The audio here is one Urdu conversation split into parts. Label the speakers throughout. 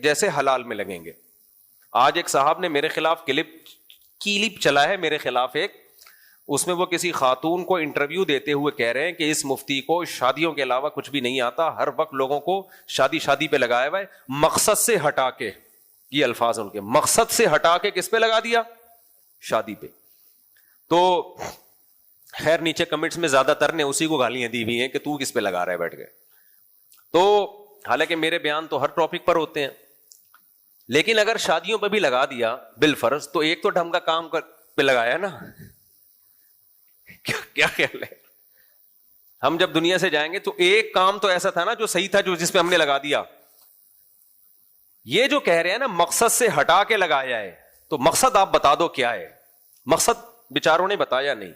Speaker 1: جیسے حلال میں لگیں گے. آج ایک صاحب نے میرے خلاف کلپ چلا ہے میرے خلاف ایک, اس میں وہ کسی خاتون کو انٹرویو دیتے ہوئے کہہ رہے ہیں کہ اس مفتی کو شادیوں کے علاوہ کچھ بھی نہیں آتا, ہر وقت لوگوں کو شادی پہ لگایا ہوا ہے, مقصد سے ہٹا کے, یہ الفاظ ان کے, مقصد سے ہٹا کے کس پہ لگا دیا؟ شادی پہ. تو خیر نیچے کمنٹس میں زیادہ تر نے اسی کو گالیاں دی ہوئی ہیں کہ تو کس پہ لگا رہا ہے بیٹھ کے. تو حالانکہ میرے بیان تو ہر ٹاپک پر ہوتے ہیں, لیکن اگر شادیوں پہ بھی لگا دیا بالفرض تو ایک تو ڈھنگ کا کام پہ لگایا نا. کیا خیال ہے؟ ہم جب دنیا سے جائیں گے تو ایک کام تو ایسا تھا نا جو صحیح تھا, جو جس پہ ہم نے لگا دیا. یہ جو کہہ رہے ہیں نا مقصد سے ہٹا کے لگایا ہے, تو مقصد آپ بتا دو کیا ہے؟ مقصد بیچاروں نے بتایا نہیں.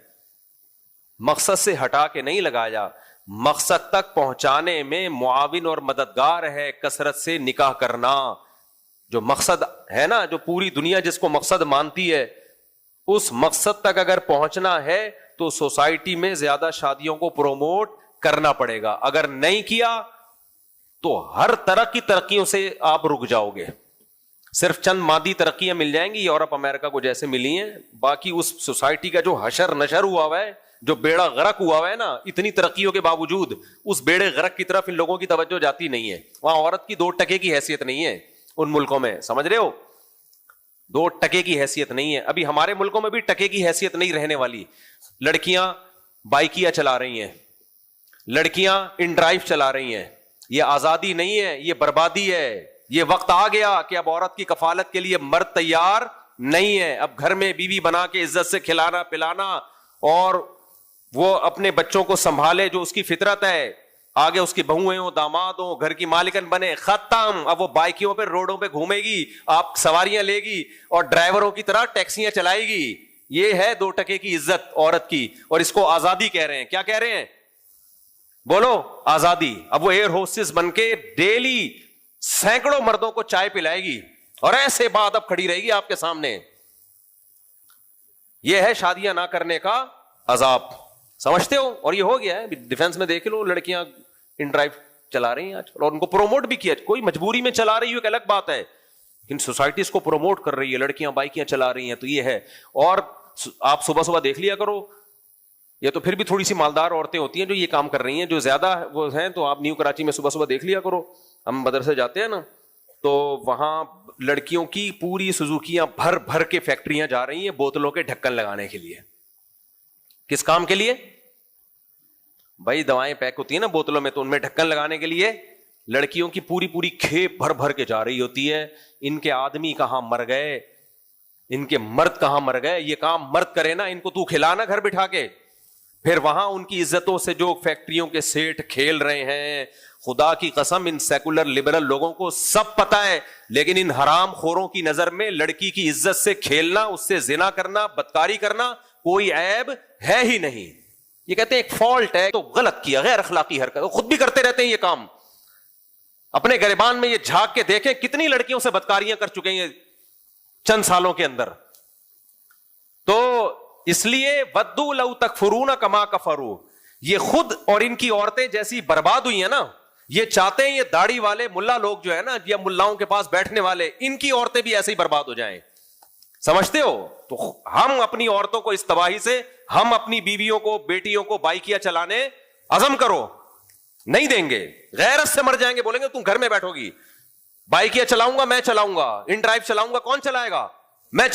Speaker 1: مقصد سے ہٹا کے نہیں لگایا, مقصد تک پہنچانے میں معاون اور مددگار ہے کثرت سے نکاح کرنا. جو مقصد ہے نا, جو پوری دنیا جس کو مقصد مانتی ہے, اس مقصد تک اگر پہنچنا ہے تو سوسائٹی میں زیادہ شادیوں کو پروموٹ کرنا پڑے گا. اگر نہیں کیا تو ہر طرح کی ترقیوں سے آپ رک جاؤ گے. صرف چند مادی ترقیاں مل جائیں گی یورپ امریکہ کو جیسے ملی ہیں, باقی اس سوسائٹی کا جو حشر نشر ہوا ہے, جو بیڑا غرق ہوا ہے نا, اتنی ترقیوں کے باوجود اس بیڑے غرق کی طرف ان لوگوں کی توجہ جاتی نہیں ہے. وہاں عورت کی 2% کی حیثیت نہیں ہے ان ملکوں میں, سمجھ رہے ہو, 2% کی حیثیت نہیں ہے. ابھی ہمارے ملکوں میں بھی ٹکے کی حیثیت نہیں رہنے والی. لڑکیاں بائکیاں چلا رہی ہیں, لڑکیاں ان ڈرائیو چلا رہی ہیں. یہ آزادی نہیں ہے, یہ بربادی ہے. یہ وقت آ گیا کہ اب عورت کی کفالت کے لیے مرد تیار نہیں ہے. اب گھر میں بیوی بنا کے عزت سے کھلانا پلانا اور وہ اپنے بچوں کو سنبھالے جو اس کی فطرت ہے, آگے اس کی بہویں ہوں داماد ہوں گھر کی مالکن بنے, ختم. اب وہ بائکیوں پہ روڈوں پہ گھومے گی, آپ سواریاں لے گی اور ڈرائیوروں کی طرح ٹیکسیاں چلائے گی. یہ ہے 2% کی عزت عورت کی, اور اس کو آزادی کہہ رہے ہیں. کیا کہہ رہے ہیں؟ بولو, آزادی. اب وہ ایئر ہوسٹس بن کے ڈیلی سینکڑوں مردوں کو چائے پلائے گی اور ایسے بات اب کھڑی رہے گی آپ کے سامنے. یہ ہے شادیاں نہ کرنے کا عذاب, سمجھتے ہو؟ اور یہ ہو گیا ہے ڈیفنس میں, دیکھ لو لڑکیاں ان ڈرائیو چلا رہی ہیں آج کل, اور ان کو پروموٹ بھی کیا. کوئی مجبوری میں چلا رہی ہو ایک الگ بات ہے, لیکن سوسائٹی اس کو پروموٹ کر رہی ہے, لڑکیاں بائکیاں چلا رہی ہیں. تو یہ ہے. اور آپ صبح دیکھ لیا کرو, یا تو پھر بھی تھوڑی سی مالدار عورتیں ہوتی ہیں جو یہ کام کر رہی ہیں, جو زیادہ وہ ہیں تو آپ نیو کراچی میں صبح دیکھ لیا کرو. ہم مدرسے جاتے ہیں نا, تو وہاں لڑکیوں کی پوری سوزوکیاں بھر کے فیکٹریاں جا رہی ہیں بوتلوں کے ڈھکن لگانے کے لیے. کس کام کے لیے بھائی؟ دوائیں پیک ہوتی ہیں نا بوتلوں میں, تو ان میں ڈھکن لگانے کے لیے لڑکیوں کی پوری کھیپ بھر کے جا رہی ہوتی ہے. ان کے آدمی کہاں مر گئے, ان کے مرد کہاں مر گئے؟ یہ کام مرد کرے نا, ان کو تو کھلانا گھر بٹھا کے. پھر وہاں ان کی عزتوں سے جو فیکٹریوں کے سیٹ کھیل رہے ہیں, خدا کی قسم ان سیکولر لبرل لوگوں کو سب پتا ہے, لیکن ان حرام خوروں کی نظر میں لڑکی کی عزت سے کھیلنا, اس سے زنا کرنا, بدکاری کرنا کوئی عیب ہے ہی نہیں. یہ کہتے ہیں ایک فالٹ ہے, تو غلط کیا, غیر اخلاقی حرکت. خود بھی کرتے رہتے ہیں یہ کام. اپنے گریبان میں یہ جھانک کے دیکھیں کتنی لڑکیوں سے بدکاریاں کر چکے ہیں چند سالوں کے اندر. تو اس لیے ودو لو تکفرون کما کفروا, یہ خود اور ان کی عورتیں جیسی برباد ہوئی ہیں نا, یہ چاہتے ہیں یہ داڑھی والے ملا لوگ جو ہے نا, یا ملاؤں کے پاس بیٹھنے والے, ان کی عورتیں بھی ایسے ہی برباد ہو جائیں. سمجھتے ہو؟ تو ہم اپنی عورتوں کو اس تباہی سے, ہم اپنی بیویوں کو بیٹیوں کو بائکیاں چلانے عزم کرو, نہیں دیں گے. غیرت سے مر جائیں گے, بولیں گے تم گھر میں بیٹھو گی, بائکیاں چلاؤں گا میں چلاؤں گا, ان ڈرائیو چلاؤں گا, کون چلائے گا؟ میں